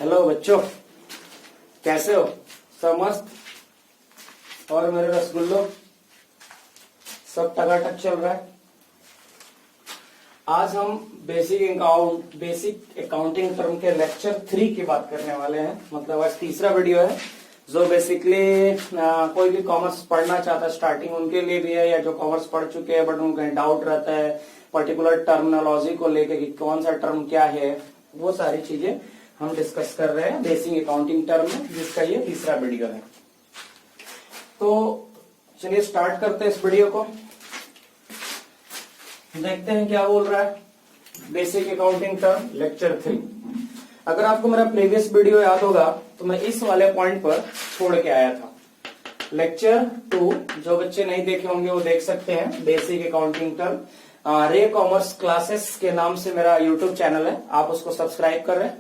Hello बच्चों, कैसे हो? सब मस्त। और मेरे रसगुल्लो सब टकाटक चल रहा है। आज हम बेसिक अकाउंटिंग टर्म के लेक्चर 3 की बात करने वाले हैं। मतलब आज तीसरा वीडियो है जो बेसिकली कोई भी कॉमर्स पढ़ना चाहता है स्टार्टिंग उनके लिए भी है, या जो कॉमर्स पढ़ चुके हैं बट उनको डाउट रहता है पर्टिकुलर टर्मिनोलॉजी को लेकर कि कौन सा टर्म क्या है, वो सारी चीजें हम डिस्कस कर रहे हैं बेसिक अकाउंटिंग टर्म में, जिसका ये तीसरा वीडियो है। तो चलिए स्टार्ट करते हैं इस वीडियो को। देखते हैं क्या बोल रहा है बेसिक अकाउंटिंग टर्म लेक्चर 3। अगर आपको मेरा प्रीवियस वीडियो याद होगा तो मैं इस वाले पॉइंट पर छोड़ के आया था। लेक्चर 2 जो बच्चे नहीं देखे होंगे वो देख सकते हैं। बेसिक अकाउंटिंग टर्म रे कॉमर्स क्लासेस के नाम से मेरा यूट्यूब चैनल है, आप उसको सब्सक्राइब करें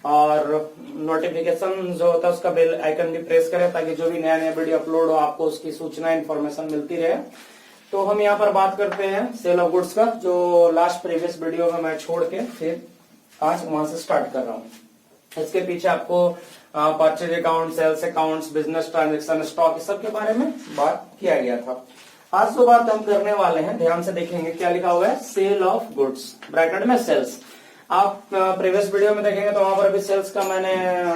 और नोटिफिकेशन जो होता है उसका बेल आइकन भी प्रेस करें ताकि जो भी नया नया वीडियो अपलोड हो आपको उसकी सूचना इन्फॉर्मेशन मिलती रहे। तो हम यहाँ पर बात करते हैं सेल ऑफ गुड्स का, जो लास्ट प्रीवियस वीडियो में मैं छोड़ के फिर आज वहां से स्टार्ट कर रहा हूँ। इसके पीछे आपको purchase account, sales accounts, business transaction, stock, इस सब के बारे में बात किया गया था। आज जो बात हम करने वाले हैं ध्यान से देखेंगे क्या लिखा हुआ है, सेल ऑफ गुड्स ब्रैकेट में सेल्स। आप प्रीवियस वीडियो में देखेंगे तो वहां पर भी सेल्स का मैंने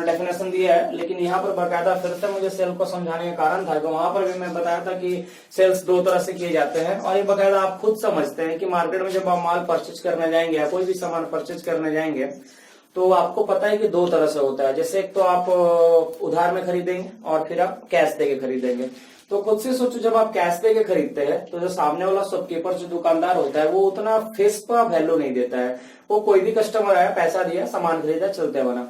डेफिनेशन दिया है, लेकिन यहाँ पर बकायदा फिर से मुझे सेल को समझाने का कारण था कि वहां पर भी मैं बताया था कि सेल्स 2 तरह से किए जाते हैं और ये बकायदा आप खुद समझते हैं कि मार्केट में जब आप माल परचेज करने जाएंगे या कोई भी सामान परचेज करने जाएंगे तो आपको पता है कि 2 तरह से होता है। जैसे एक तो आप उधार में खरीदेंगे और फिर आप कैश दे के खरीदेंगे। तो खुद से सोचो, जब आप कैश दे के खरीदते हैं तो जो सामने वाला शॉपकीपर जो दुकानदार होता है वो उतना फेस का वैल्यू नहीं देता है। वो कोई भी कस्टमर आया, पैसा दिया, सामान खरीदा, चलते बना।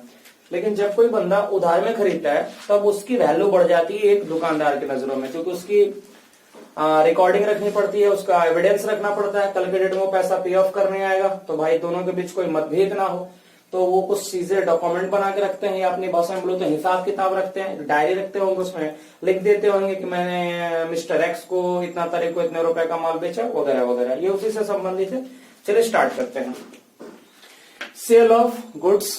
लेकिन जब कोई बंदा उधार में खरीदता है तब उसकी वैल्यू बढ़ जाती है एक दुकानदार की नजरों में, क्योंकि उसकी रिकॉर्डिंग रखनी पड़ती है, उसका एविडेंस रखना पड़ता है। कल के डेट में वो पैसा पे ऑफ करने आएगा तो भाई दोनों के बीच कोई मतभेद ना हो, तो वो कुछ चीजें डॉक्यूमेंट बना के रखते हैं, या अपनी भाषा में बोलो तो हिसाब किताब रखते हैं, डायरी रखते होंगे, उसमें लिख देते होंगे कि मैंने मिस्टर एक्स को इतना तारीख को इतने रुपए का माल बेचा वगैरह वगैरह। ये उसी से संबंधित है। चलिए स्टार्ट करते हैं। सेल ऑफ गुड्स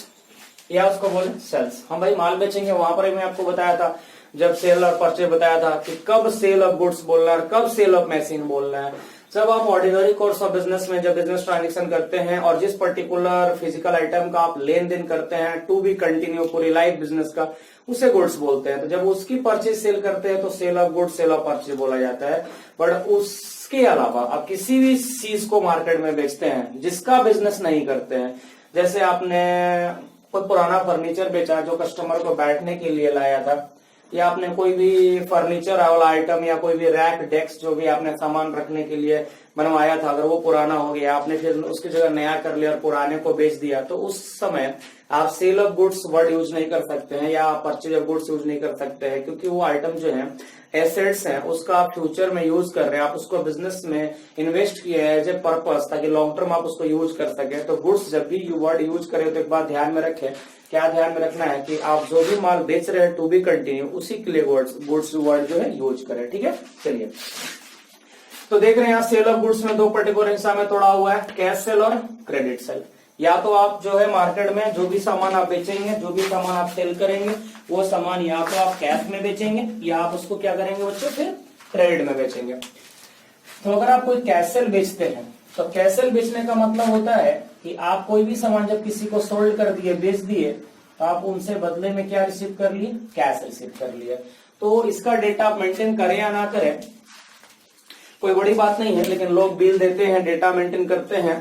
या उसको बोले सेल्स। हम भाई माल बेचेंगे, वहां पर मैं आपको बताया था जब सेल और परचेज बताया था कि कब सेल ऑफ गुड्स बोलना है, कब सेल ऑफ मशीन बोलना है। जब आप ऑर्डिनरी कोर्स ऑफ बिजनेस में जब बिजनेस ट्रांजेक्शन करते हैं और जिस पर्टिकुलर फिजिकल आइटम का आप लेन देन करते हैं टू बी कंटिन्यू पूरी लाइफ बिजनेस का, उसे गुड्स बोलते हैं। तो जब उसकी परचेज सेल करते हैं तो sale of goods, sale of purchase बोला जाता है। बट उसके अलावा आप किसी भी चीज को मार्केट में बेचते हैं जिसका बिजनेस नहीं करते हैं, जैसे आपने कोई पुराना फर्नीचर बेचा जो कस्टमर को बैठने के लिए लाया था, या आपने कोई भी फर्नीचर वाला आइटम या कोई भी रैक डेस्क जो भी आपने सामान रखने के लिए बनवाया था, अगर वो पुराना हो गया आपने फिर उसकी जगह नया कर लिया और पुराने को बेच दिया, तो उस समय आप sale of goods word use नहीं कर सकते हैं या परचेज ऑफ गुड्स यूज नहीं कर सकते हैं, क्योंकि वो आइटम जो है एसेट्स हैं, उसका आप फ्यूचर में यूज कर रहे हैं, आप उसको बिजनेस में इन्वेस्ट किए हैं एज ए पर्पस ताकि लॉन्ग टर्म आप उसको यूज कर सके। तो गुड्स जब भी वर्ड यूज करें तो एक बात ध्यान में रखें, क्या ध्यान में रखना है कि आप जो भी माल बेच रहे हैं टू बी कंटिन्यू उसी के लिए गुड्स वर्ड जो है यूज करें। ठीक है, चलिए तो देख रहे हैं यहाँ सेल ऑफ गुड्स में 2 पर्टिकुलर हिस्सा में तोड़ा हुआ है, कैश सेल और क्रेडिट सेल। या तो आप जो है मार्केट में जो भी सामान आप बेचेंगे, जो भी सामान आप सेल करेंगे, वो सामान या तो आप कैश में बेचेंगे या आप उसको क्या करेंगे बच्चों फिर क्रेडिट में बेचेंगे। तो अगर आप कोई कैश सेल बेचते हैं तो कैश सेल बेचने का मतलब होता है कि आप कोई भी सामान जब किसी को सोल्ड कर दिए, बेच दिए, तो आप उनसे बदले में क्या रिसीव कर लिए, कैश रिसीव कर लिए। तो इसका डेटा आप मेंटेन करें या ना करें कोई बड़ी बात नहीं है, लेकिन लोग बिल देते हैं, डेटा मेंटेन करते हैं।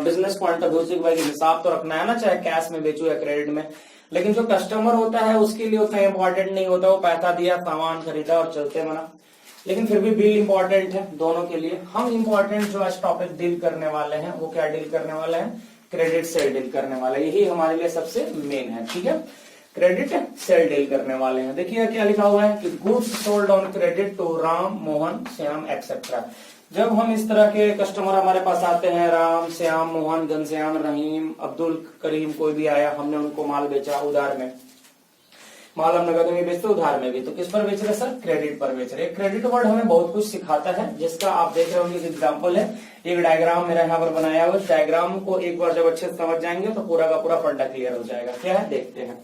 बिजनेस पॉइंट ऑफ व्यू से भाई हिसाब तो रखना है ना, चाहे कैश में बेचो या क्रेडिट में। लेकिन जो कस्टमर होता है उसके लिए उतना इंपॉर्टेंट नहीं होता, वो पैसा दिया, सामान खरीदा और चलते बना। लेकिन फिर भी बिल इंपॉर्टेंट है दोनों के लिए। हम इंपॉर्टेंट जो आज टॉपिक डील करने वाले हैं वो क्या डील करने वाले हैं, क्रेडिट सेल डील करने वाले। यही हमारे लिए सबसे मेन है। ठीक है, क्रेडिट सेल डील करने वाले हैं। देखिए क्या लिखा हुआ है कि goods sold on credit to Ram, Mohan, Shyam etcetera. जब हम इस तरह के कस्टमर हमारे पास आते हैं, राम, श्याम, मोहन, घनश्याम, रहीम, अब्दुल करीम, कोई भी आया, हमने उनको माल बेचा उधार में, माल हम नगद में बेचते उधार में भी, तो किस पर बेच रहे सर, क्रेडिट पर बेच रहे। क्रेडिट वर्ड हमें बहुत कुछ सिखाता है, जिसका आप देख रहे होंगे एग्जाम्पल है, एक डायग्राम मेरा यहाँ पर बनाया हुआ। डायग्राम को एक बार जब अच्छे से समझ जाएंगे तो पूरा का पूरा फंडा क्लियर हो जाएगा। क्या है देखते हैं।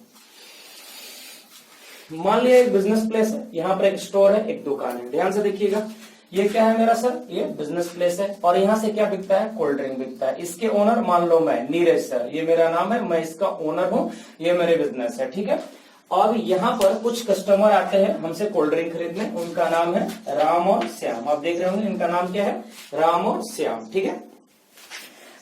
मान लिया एक बिजनेस प्लेस है, यहाँ पर एक स्टोर है, एक दुकान है। ध्यान से देखिएगा, ये क्या है मेरा सर, ये बिजनेस प्लेस है और यहाँ से क्या बिकता है, कोल्ड ड्रिंक बिकता है। इसके ओनर मान लो मैं नीरज सर, ये मेरा नाम है, मैं इसका ओनर हूँ, ये मेरे बिजनेस है, ठीक है। अब यहाँ पर कुछ कस्टमर आते हैं हमसे कोल्ड ड्रिंक खरीदने, उनका नाम है राम और श्याम। आप देख रहे होंगे इनका नाम क्या है, राम और श्याम, ठीक है।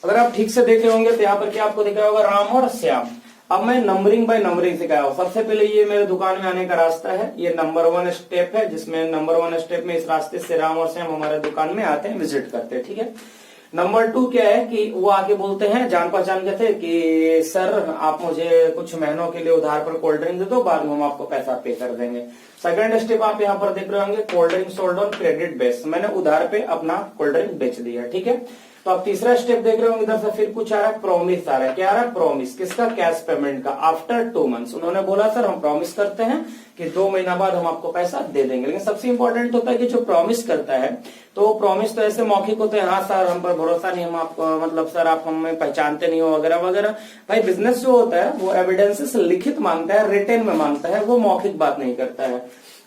अगर आप ठीक से देख रहे होंगे तो यहाँ पर क्या आपको दिख रहा होगा, राम और श्याम। अब मैं नंबरिंग बाय नंबरिंग सिखाया हूं। सबसे पहले ये मेरे दुकान में आने का रास्ता है, ये नंबर 1 स्टेप है, जिसमें नंबर 1 स्टेप में इस रास्ते से राम और श्याम हमारे दुकान में आते हैं, विजिट करते हैं, ठीक है। नंबर 2 क्या है कि वो आके बोलते हैं, जान पहचान के थे कि सर आप मुझे कुछ महीनों के लिए उधार पर कोल्ड ड्रिंक दे दो, बाद में हम आपको पैसा पे कर देंगे। सेकंड स्टेप आप यहाँ पर देख रहे होंगे, cold drink sold on credit base, मैंने उधार पे अपना कोल्ड ड्रिंक बेच दिया, ठीक है। तो आप तीसरा स्टेप देख रहे होंगे, इधर से फिर कुछ आ रहा है, प्रॉमिस आ रहा है। क्या आ रहा है, प्रॉमिस, किसका, कैश पेमेंट का। आफ्टर 2 मंथ्स उन्होंने बोला सर हम प्रॉमिस करते हैं कि 2 महीना बाद हम आपको पैसा दे देंगे। लेकिन सबसे इंपॉर्टेंट होता है कि जो प्रॉमिस करता है, तो प्रॉमिस तो ऐसे मौखिक होते हैं, हाँ सर हम पर भरोसा नहीं, हम आपको मतलब सर आप हमें पहचानते नहीं हो वगैरह वगैरह। भाई बिजनेस जो होता है वो एविडेंसेस लिखित मांगता है, रिटेन में मांगता है, वो मौखिक बात नहीं करता है।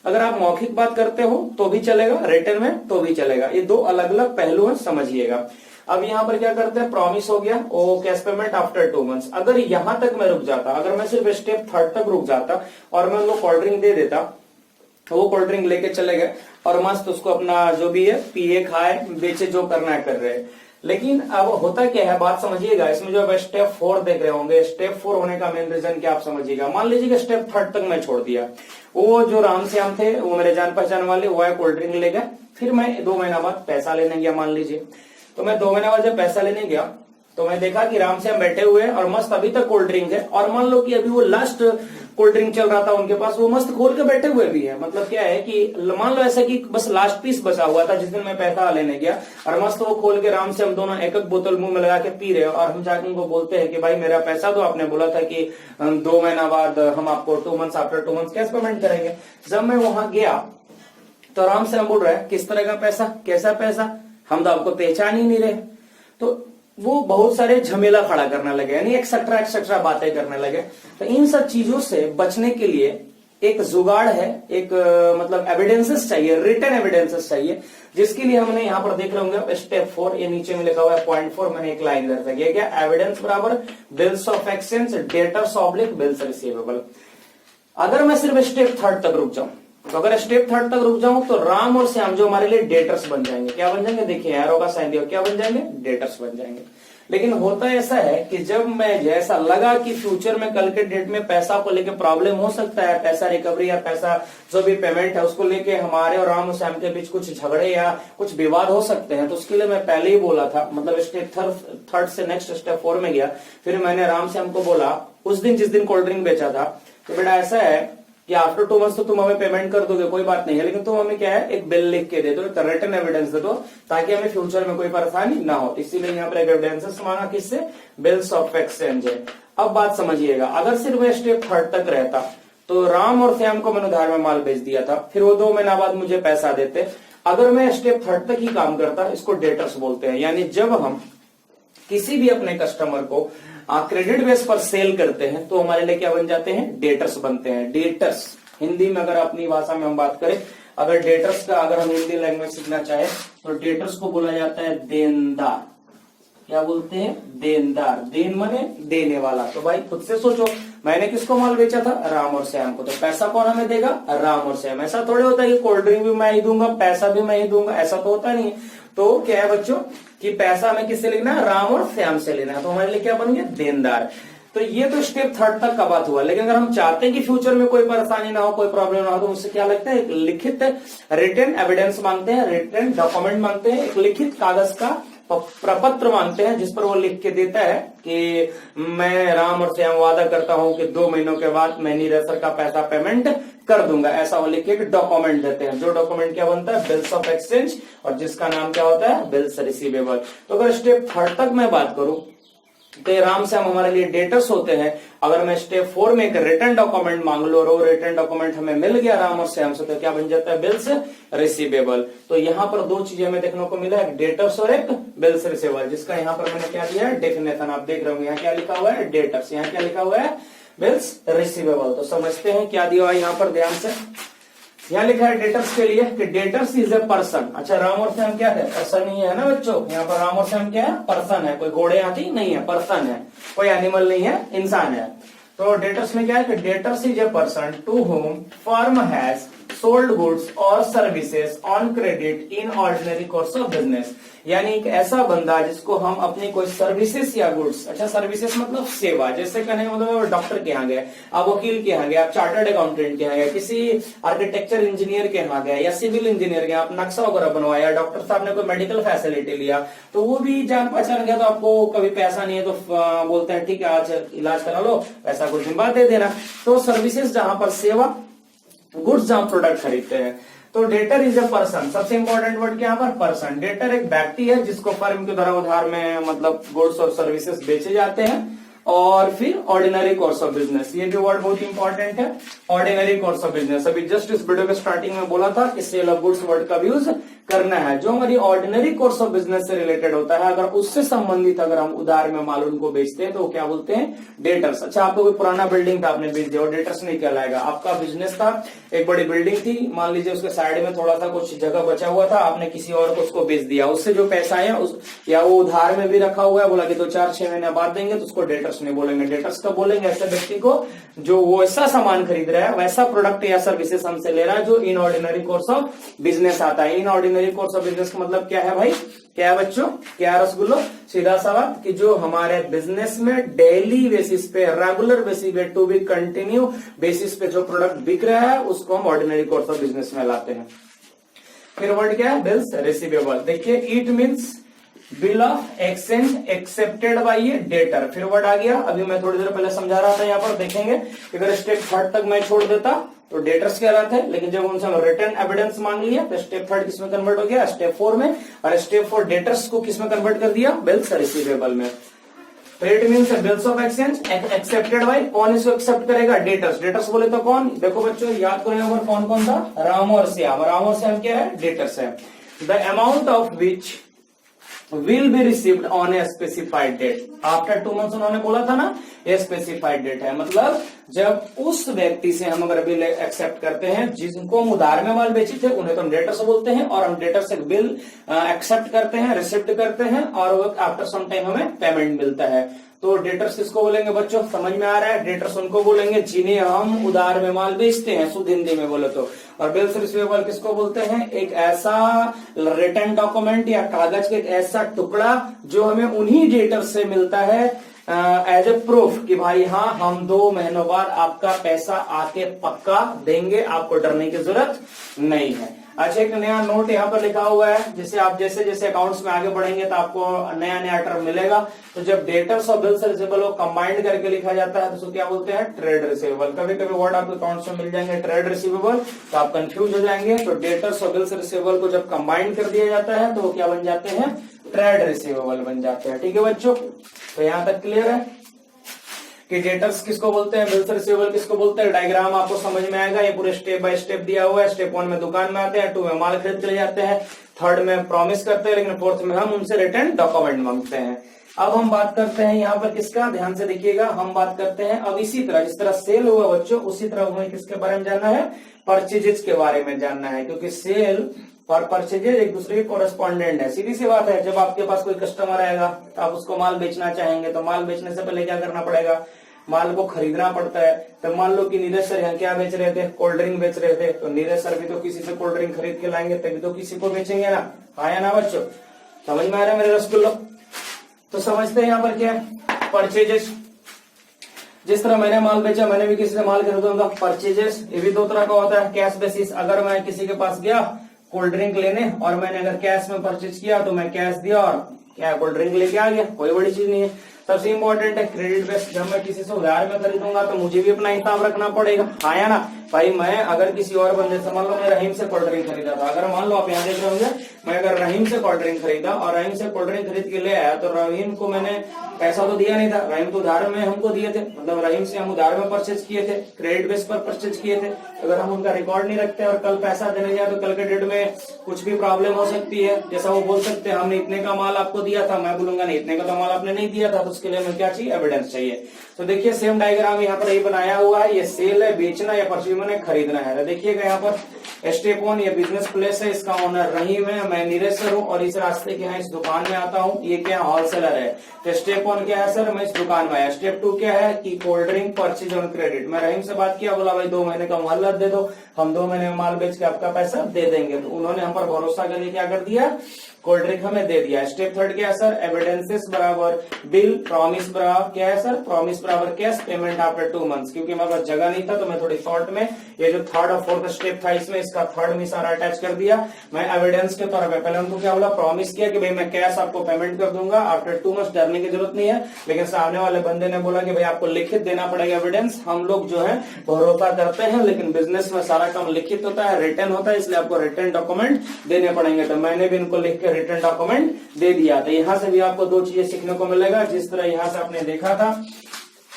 अगर आप मौखिक बात करते हो तो भी चलेगा, रिटर्न में तो भी चलेगा, ये 2 अलग अलग पहलू है, समझिएगा। अब यहाँ पर क्या करते हैं, प्रॉमिस हो गया, ओ कैश पेमेंट आफ्टर 2 मंथ्स। अगर यहां तक मैं रुक जाता, अगर मैं सिर्फ स्टेप 3 तक रुक जाता और मैं उनको कोल्ड ड्रिंक दे देता, वो कोल्ड ड्रिंक लेके चले गए और मस्त उसको अपना जो भी है पिए, खाए, बेचे, जो करना है कर रहे हैं। लेकिन अब होता क्या है, बात समझिएगा, इसमें जो अब स्टेप 4 देख रहे होंगे, स्टेप 4 होने का मेन रीजन क्या आप समझिएगा। मान लीजिए कि स्टेप 3 तक मैं छोड़ दिया, वो जो राम श्याम थे वो मेरे जान पहचान वाले, वो है कोल्ड ड्रिंक ले गए, फिर मैं 2 महीना बाद पैसा लेने गया, मान लीजिए। तो मैं 2 महीना बाद जब पैसा लेने गया तो मैं देखा कि राम श्याम बैठे हुए हैं और मस्त अभी तक कोल्ड ड्रिंक है, और मान लो कि अभी वो लास्ट कोल्ड ड्रिंक चल रहा था उनके पास, वो मस्त खोल के बैठे हुए भी है। मतलब क्या है कि मान लो ऐसा कि बस लास्ट पीस बचा हुआ था जिस दिन मैं पैसा लेने गया, और मस्त वो खोल के राम से हम दोनों एक एक बोतल मुंह में लगा के पी रहे, और हम जाके उनको बोलते हैं कि भाई मेरा पैसा दो, आपने बोला था कि 2 महीना बाद हम आपको 2 months after 2 months cash payment करेंगे। जब मैं वहां गया तो राम से हम बोल रहे हैं किस तरह का पैसा, कैसा पैसा, हम तो आपको पहचान ही नहीं रहे। तो वो बहुत सारे झमेला खड़ा करने लगे, यानी एक्सेट्रा बातें करने लगे। तो इन सब चीजों से बचने के लिए एक जुगाड़ है, एक मतलब एविडेंसेस चाहिए, रिटन एविडेंसेस चाहिए, जिसके लिए हमने यहाँ पर देख रहे होंगे स्टेप 4, ये नीचे में लिखा हुआ है पॉइंट 4, मैंने एक लाइन दर्ज किया, क्या एविडेंस बराबर bills of exchange debtors oblique bills receivable. अगर मैं सिर्फ स्टेप 3 तक रुक जाऊं, तो अगर स्टेप 3 तक रुक जाऊं तो राम और श्याम जो हमारे लिए डेटर्स बन जाएंगे। क्या बन जाएंगे, देखिए एरो का साइन दिया, क्या बन जाएंगे, डेटर्स बन जाएंगे। लेकिन होता ऐसा है कि जब मैं जैसा लगा कि फ्यूचर में कल के डेट में पैसा को लेके प्रॉब्लम हो सकता है, पैसा रिकवरी या पैसा जो भी पेमेंट है उसको लेके हमारे और राम और श्याम के बीच कुछ झगड़े या कुछ विवाद हो सकते हैं, तो उसके लिए मैं पहले ही बोला था, मतलब स्टेप 3 से नेक्स्ट स्टेप 4 में गया, फिर मैंने राम श्याम को बोला उस दिन जिस दिन कोल्ड ड्रिंक बेचा था, तो बेटा ऐसा है कि आफ्टर 2 मंथ्स तो तुम हमें पेमेंट कर दोगे, कोई बात नहीं है, लेकिन तुम हमें क्या है एक बिल लिख के दे दो, एक रिटन एविडेंस दे दो, ताकि हमें फ्यूचर में कोई परेशानी ना हो। इसीलिए यहाँ पर एक एविडेंसेस मांगा, किससे, बिल्स ऑफ एक्सचेंज है। अब बात समझिएगा, अगर सिर्फ मैं स्टेप 3 तक रहता तो राम और श्याम को मैंने उधार में माल बेच दिया था, फिर वो 2 महीना बाद मुझे पैसा देते। अगर मैं स्टेप 3 तक ही काम करता, इसको डेटर्स बोलते हैं, यानी जब हम किसी भी अपने कस्टमर को क्रेडिट बेस पर सेल करते हैं तो हमारे लिए क्या बन जाते हैं, डेटर्स बनते हैं। डेटर्स हिंदी में अगर अपनी भाषा में हम बात करें, अगर डेटर्स का अगर हम हिंदी लैंग्वेज सीखना चाहे तो डेटर्स को बोला जाता है देनदार। क्या बोलते हैं, देनदार। देन माने देने वाला। तो भाई खुद से सोचो, मैंने किसको माल बेचा था, राम और श्याम को, तो पैसा कौन हमें देगा, राम और श्याम। ऐसा थोड़ी होता है कि कोल्ड ड्रिंक भी मैं ही दूंगा, पैसा भी मैं ही दूंगा, ऐसा तो होता नहीं। तो क्या है बच्चों कि पैसा हमें किससे लेना है, राम और श्याम से लेना है, तो हमारे लिए क्या बन गया, देनदार। तो ये तो स्टेप 3 तक का बात हुआ। लेकिन अगर हम चाहते हैं कि फ्यूचर में कोई परेशानी ना हो, कोई प्रॉब्लम ना हो, तो मुझसे क्या लगता है, एक लिखित रिटन एविडेंस मांगते हैं, रिटन डॉक्यूमेंट मांगते हैं, एक लिखित कागज का प्रपत्र मांगते हैं, जिस पर वो लिख के देता है कि मैं राम और श्याम वादा करता हूं कि 2 महीनों के बाद मैं नीरज सर का पैसा पेमेंट कर दूंगा। ऐसा वो लिख के डॉक्यूमेंट देते हैं, जो डॉक्यूमेंट क्या बनता है, बिल्स ऑफ एक्सचेंज, और जिसका नाम क्या होता है, बिल्स रिसीवेबल। तो अगर स्टेप 3 तक मैं बात करूं तो राम श्याम हमारे लिए डेटर्स होते हैं। अगर मैं स्टेप 4 में एक रिटर्न डॉक्यूमेंट मांग लो और वो रिटर्न डॉक्यूमेंट हमें मिल गया राम और श्याम से, तो क्या बन जाता है, बिल्स रिसीवेबल। तो यहाँ पर 2 चीजें हमें देखने को मिला, एक डेटर्स और एक बिल्स रिसीवेबल, जिसका यहाँ पर मैंने क्या दिया है, डेफिनेशन। आप देख रहे होंगे यहाँ क्या लिखा हुआ है, डेटर्स, यहाँ क्या लिखा हुआ है, बिल्स रिसीवेबल। तो समझते हैं क्या दिया हुआ है यहाँ पर ध्यान से। यहाँ लिखा है डेटर्स के लिए कि डेटर्स इज ए पर्सन। अच्छा, राम और श्याम क्या है? पर्सन ही है ना बच्चों। यहाँ पर राम और श्याम क्या है? पर्सन है। कोई घोड़े हाथी नहीं है, पर्सन है, कोई एनिमल नहीं है, इंसान है। तो डेटर्स में क्या है कि debtors is a person to whom firm has sold goods और services on credit in ordinary course of business. यानी एक ऐसा बंदा जिसको हम अपनी कोई सर्विसेज या गुड्स, अच्छा सर्विसेज मतलब सेवा, जैसे कहने का मतलब डॉक्टर के यहाँ गए, आप वकील के यहाँ गए, आप चार्टर्ड अकाउंटेंट के यहाँ गए, किसी आर्किटेक्चर इंजीनियर के यहाँ गए या सिविल इंजीनियर के यहाँ आप नक्शा वगैरह बनवाया, डॉक्टर साहब ने कोई मेडिकल फैसिलिटी लिया, तो वो भी जान पहचान गया, तो आपको कभी पैसा नहीं है तो बोलते हैं ठीक है आज इलाज करा लो, पैसा कुछ दिन बाद दे देना। तो सर्विसेज जहां पर सेवा, गुड्स जहां प्रोडक्ट खरीदते हैं। तो डेटर इज अ पर्सन, सबसे इंपॉर्टेंट वर्ड क्या पर पर्सन। डेटर एक व्यक्ति है जिसको फर्म के द्वारा उधार में मतलब गुड्स और सर्विसेज बेचे जाते हैं। और फिर ऑर्डिनरी कोर्स ऑफ बिजनेस, ये भी वर्ड बहुत इंपॉर्टेंट है, ऑर्डिनरी कोर्स ऑफ बिजनेस। अभी जस्ट इस वीडियो के स्टार्टिंग में बोला था कि सेल ऑफ गुड्स वर्ड का यूज करना है, जो हमारी ऑर्डिनरी कोर्स ऑफ बिजनेस से रिलेटेड होता है। अगर उससे संबंधित अगर हम उधार में माल उनको बेचते हैं तो क्या बोलते हैं? डेटर्स। अच्छा, आपको कोई पुराना बिल्डिंग था आपने बेच दिया, डेटर्स नहीं कहलाएगा। आपका बिजनेस था, एक बड़ी बिल्डिंग थी, मान लीजिए उसके साइड में थोड़ा सा कुछ जगह बचा हुआ था, आपने किसी और को उसको बेच दिया, उससे जो पैसा आया या वो उधार में भी रखा हुआ है, बोला कि 2-4-6 महीने बाद देंगे, तो उसको डेटर्स नहीं बोलेंगे। डेटर्स का बोलेंगे ऐसे व्यक्ति को जो वो ऐसा सामान खरीद रहा है, वैसा प्रोडक्ट या सर्विसेज हमसे ले रहा है जो इन ऑर्डिनरी कोर्स ऑफ बिजनेस आता है। इन ऑर्डिनरी कोर्स ऑफ बिजनेस का मतलब क्या है भाई? क्या है बच्चों? क्या है रसगुल्लो? सीधा सवाल कि जो हमारे बिजनेस में डेली बेसिस पे, रेगुलर बेसिस पे, टू बी कंटिन्यू बेसिस पे जो प्रोडक्ट बिक रहा है उसको हम ऑर्डिनरी कोर्स ऑफ बिजनेस में लाते हैं। फिर वर्ड क्या है? Bills receivable. देखिए, it means bill of exchange accepted by a debtor. फिर वर्ड आ गया, अभी मैं थोड़ी देर पहले समझा रहा था, यहाँ पर देखेंगे अगर स्टेप 3 तक मैं छोड़ देता तो डेटर्स कह रहा था, लेकिन जब उनसे रिटर्न एविडेंस मांग लिया तो स्टेप 3 किसमें कन्वर्ट हो गया? स्टेप 4 में। और स्टेप 4 डेटर्स को किसमें कन्वर्ट कर दिया? बिल्स रिसीवेबल में। तो it means bills of exchange accepted by, कौन इसको एक्सेप्ट करेगा? डेटर्स। डेटर्स बोले तो कौन? देखो बच्चों याद करो यहाँ पर कौन कौन था? राम और श्याम। राम और श्याम क्या है? डेटर्स है। The amount of which will be received on a specified date after 2 months। उन्होंने बोला था ना, ये स्पेसिफाइड डेट है, मतलब जब उस व्यक्ति से हम अगर बिल एक्सेप्ट करते हैं जिनको हम उधार में माल बेचे थे, उन्हें तो हम डेटर्स बोलते हैं, और हम डेटर से बिल एक्सेप्ट करते हैं, रिसिप्ट करते हैं, और आफ्टर सम टाइम हमें पेमेंट मिलता है। तो डेटर्स किसको बोलेंगे बच्चों? समझ में आ रहा है? डेटर्स उनको बोलेंगे जिन्हें हम उधार में माल बेचते हैं, शुद्ध हिंदी में बोले तो। और बिल्स रिसीवेबल किसको बोलते हैं? एक ऐसा रिटन डॉक्यूमेंट या कागज का एक ऐसा टुकड़ा जो हमें उन्हीं डेटर्स से मिलता है एज ए प्रूफ कि भाई हाँ, हम 2 महीनों बाद आपका पैसा आके पक्का देंगे, आपको डरने की जरूरत नहीं है। अच्छा, एक नया नोट यहाँ पर लिखा हुआ है, जिसे आप जैसे जैसे अकाउंट्स में आगे बढ़ेंगे तो आपको नया नया टर्म मिलेगा। तो जब डेटर्स और बिल्स रिसीवेबल को कंबाइंड करके लिखा जाता है तो उसको क्या बोलते हैं? Trade receivable. कभी कभी वर्ड आपके अकाउंट्स में मिल जाएंगे ट्रेड रिसीवेबल, तो आप कंफ्यूज हो जाएंगे। तो डेटर्स और बिल्स रिसीवेबल को जब कंबाइंड कर दिया जाता है तो वो क्या बन जाते हैं? ट्रेड रिसीवेबल बन जाते हैं। ठीक है बच्चों, तो यहां तक क्लियर है कि डेटर्स किसको बोलते हैं, बिल्स रिसीवेबल किसको बोलते हैं। डायग्राम आपको समझ में आएगा, ये पूरे स्टेप बाय स्टेप दिया हुआ है। स्टेप 1 में दुकान में आते हैं, 2 में माल खरीद के ले जाते हैं, 3rd में प्रॉमिस करते हैं, लेकिन 4th में हम उनसे रिटर्न डॉक्यूमेंट मांगते हैं। अब हम बात करते हैं यहाँ पर किसका? ध्यान से देखिएगा, हम बात करते हैं अब इसी तरह जिस तरह सेल हुआ बच्चों, उसी तरह हमें किसके बारे में जानना है? परचेजेस के बारे में जानना है, क्योंकि सेल और परचेजेस एक दूसरे के कोरेस्पॉन्डेंट है। सीधी सी बात है, जब आपके पास कोई कस्टमर आएगा तो आप उसको माल बेचना चाहेंगे, तो माल बेचने से पहले क्या करना पड़ेगा? माल को खरीदना पड़ता है। तो मान लो कि नीरज सर यहाँ क्या बेच रहे थे? कोल्ड ड्रिंक बेच रहे थे, तो नीरज सर भी तो किसी से कोल्ड ड्रिंक खरीद के लाएंगे, तभी तो किसी को बेचेंगे ना। आया ना बच्चों? समझ में आ रहा है मेरे रसगुल्लो? तो समझते हैं यहाँ पर क्या है? परचेजेस। जिस तरह मैंने माल बेचा, मैंने भी किसी से माल खरीदूंगा। परचेजेस ये भी 2 तरह का होता है, कैश बेसिस। अगर मैं किसी के पास गया कोल्ड ड्रिंक लेने और मैंने अगर कैश में परचेज किया तो मैं कैश दिया और क्या कोल्ड ड्रिंक लेके आ गया, कोई बड़ी चीज नहीं है। सबसे इंपॉर्टेंट है क्रेडिट बेस्ड। जब मैं किसी से उधार में खरीदूंगा तो मुझे भी अपना हिसाब रखना पड़ेगा, आया ना? भाई मैं अगर किसी और बंदे से, मान लो मैं रहीम से कोल्ड ड्रिंक खरीदा था, अगर मान लो आप यहाँ देख रहे होंगे, मैं अगर रहीम से कोल्ड ड्रिंक खरीदा और रहीम से कोल्ड ड्रिंक खरीद के ले आया, तो रहीम को मैंने पैसा तो दिया नहीं था, रहीम तो उधार में हमको दिए थे, मतलब रहीम से हम उधार में परचेज किए थे, क्रेडिट बेस पर परचेज किए थे। अगर हम उनका रिकॉर्ड नहीं रखते और कल पैसा देने जाए तो कल के डेट में कुछ भी प्रॉब्लम हो सकती है। जैसा वो बोल सकते हैं हमने इतने का माल आपको दिया था, मैं बोलूंगा नहीं इतने का तो माल आपने नहीं दिया था, तो उसके लिए हमें क्या चाहिए, एविडेंस चाहिए। तो देखिए सेम डायग्राम यहाँ पर यही बनाया हुआ है, ये सेल है, बेचना या परचेज है, खरीदना है। देखिएगा यहाँ पर स्टेप 1 ये बिजनेस प्लेस है, इसका ओनर रहीम है, मैं नीरज सर हूँ और इस रास्ते के यहाँ इस दुकान में आता हूँ। ये क्या होलसेलर है। तो स्टेप 1 क्या है सर, मैं इस दुकान में आया। स्टेप 2 क्या है कि cold drink purchase on credit. मैं रहीम से बात किया, बोला भाई 2 महीने का मोहल्लत दे दो, हम 2 महीने में माल बेच के आपका पैसा दे देंगे। तो उन्होंने हम पर भरोसा करके क्या कर दिया, कोल्ड ड्रिंक हमें दे दिया। स्टेप 3 क्या है सर, एविडेंसेस बराबर बिल, प्रॉमिस बराबर क्या है सर, प्रॉमिस बराबर कैश, पेमेंट आफ्टर 2 मंथ्स। क्योंकि मेरे पास जगह नहीं था तो मैं थोड़ी शॉर्ट में ये जो 3rd और 4th स्टेप था इसमें इसका 3rd में सारा अटैच कर दिया। मैं एविडेंस के तौर पे पहले उनको क्या बोला, प्रॉमिस किया कि भाई मैं कैश आपको पेमेंट कर दूंगा आफ्टर 2 मंथ्स, डरने की जरूरत नहीं है। लेकिन सामने वाले बंदे ने बोला कि भाई आपको लिखित देना पड़ेगा एविडेंस। हम लोग जो है भरोसा करते हैं, लेकिन बिजनेस में सारा काम लिखित होता है, रिटर्न होता है, इसलिए आपको रिटर्न डॉक्यूमेंट देने पड़ेंगे। तो मैंने भी इनको लिख के रिटर्न डॉक्यूमेंट दे दिया। तो यहाँ से भी आपको 2 चीजें सीखने को मिलेगा। जिस तरह यहाँ से आपने देखा था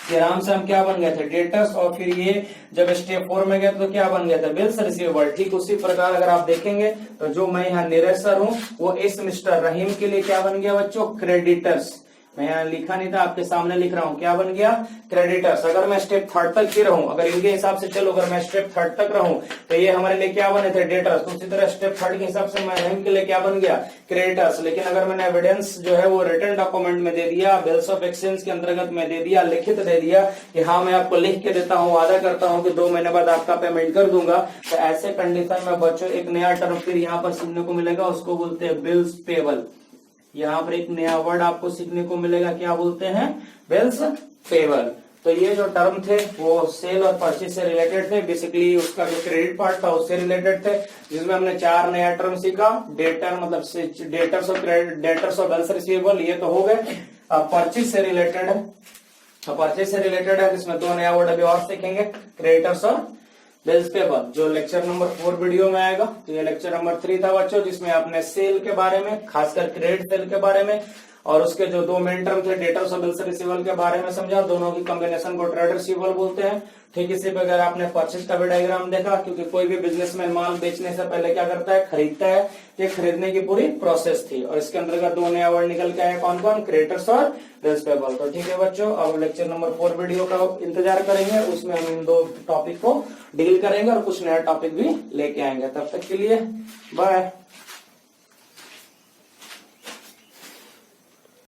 कि आराम से हम क्या बन गए थे, डेटर्स, और फिर ये जब स्टेप 4 में गए तो क्या बन गया था, बिल्स रिसीवेबल। ठीक उसी प्रकार अगर आप देखेंगे तो जो मैं यहाँ नीरज सर हूँ वो इस मिस्टर रहीम के लिए क्या बन गया बच्चों, क्रेडिटर्स। मैं यहाँ लिखा नहीं था, आपके सामने लिख रहा हूँ, क्या बन गया, क्रेडिटर्स। अगर मैं स्टेप 3rd तक ही रहूं, अगर इनके हिसाब से चलो, अगर मैं स्टेप 3rd तक रहूं तो ये हमारे लिए क्या बने थे, डेटर्स। तो उसी तरह स्टेप 3rd के हिसाब से मैं रहीम के लिए क्या बन गया, क्रेडिटर्स। लेकिन अगर मैंने एविडेंस जो है वो रिटर्न डॉक्यूमेंट में दे दिया, बिल्स ऑफ एक्सचेंज के अंतर्गत में दे दिया, लिखित दे दिया कि हाँ मैं आपको लिख के देता हूँ, वादा करता हूँ कि 2 महीने बाद आपका पेमेंट कर दूंगा। तो ऐसे कंडीशन में बच्चों एक नया टर्म फिर यहाँ पर सीखने को मिलेगा, उसको बोलते हैं बिल्स पेबल। यहाँ पर एक नया वर्ड आपको सीखने को मिलेगा, क्या बोलते हैं, बिल्स पेबल। तो ये जो टर्म थे वो सेल और परचेज से रिलेटेड थे, बेसिकली उसका जो क्रेडिट पार्ट था उससे रिलेटेड थे, जिसमें हमने 4 नया टर्म सीखा। डेटर मतलब डेटर्स और क्रेडिट, डेटर्स और बिल्स रिसीवेबल, ये तो हो गए। अब परचेज से रिलेटेड है, परचेज से रिलेटेड है जिसमें 2 नया वर्ड अभी और सीखेंगे, क्रेडिटर्स और बिल्स पेबल, जो लेक्चर नंबर 4 वीडियो में आएगा। तो ये लेक्चर नंबर 3 था बच्चों, जिसमें आपने सेल के बारे में, खासकर क्रेडिट सेल के बारे में, और उसके जो 2 मेन टर्म थे डेटर्स और बिल्स रिसीवेबल के बारे में समझा। दोनों की कॉम्बिनेशन को ट्रेड रिसीवेबल बोलते हैं। ठीक इसी पे अगर आपने परचेज का भी डायग्राम देखा, क्योंकि कोई भी बिजनेसमैन माल बेचने से पहले क्या करता है, खरीदता है। ये खरीदने की पूरी प्रोसेस थी, और इसके अंतर्गत 2 नया वर्ड निकल के आए, कौन कौन, क्रेडिटर्स और बिल्स पेबल। तो ठीक है बच्चों, अब लेक्चर नंबर 4 वीडियो का इंतजार करेंगे, उसमें हम इन 2 टॉपिक को डील करेंगे और कुछ नया टॉपिक भी लेके आएंगे। तब तक के लिए बाय।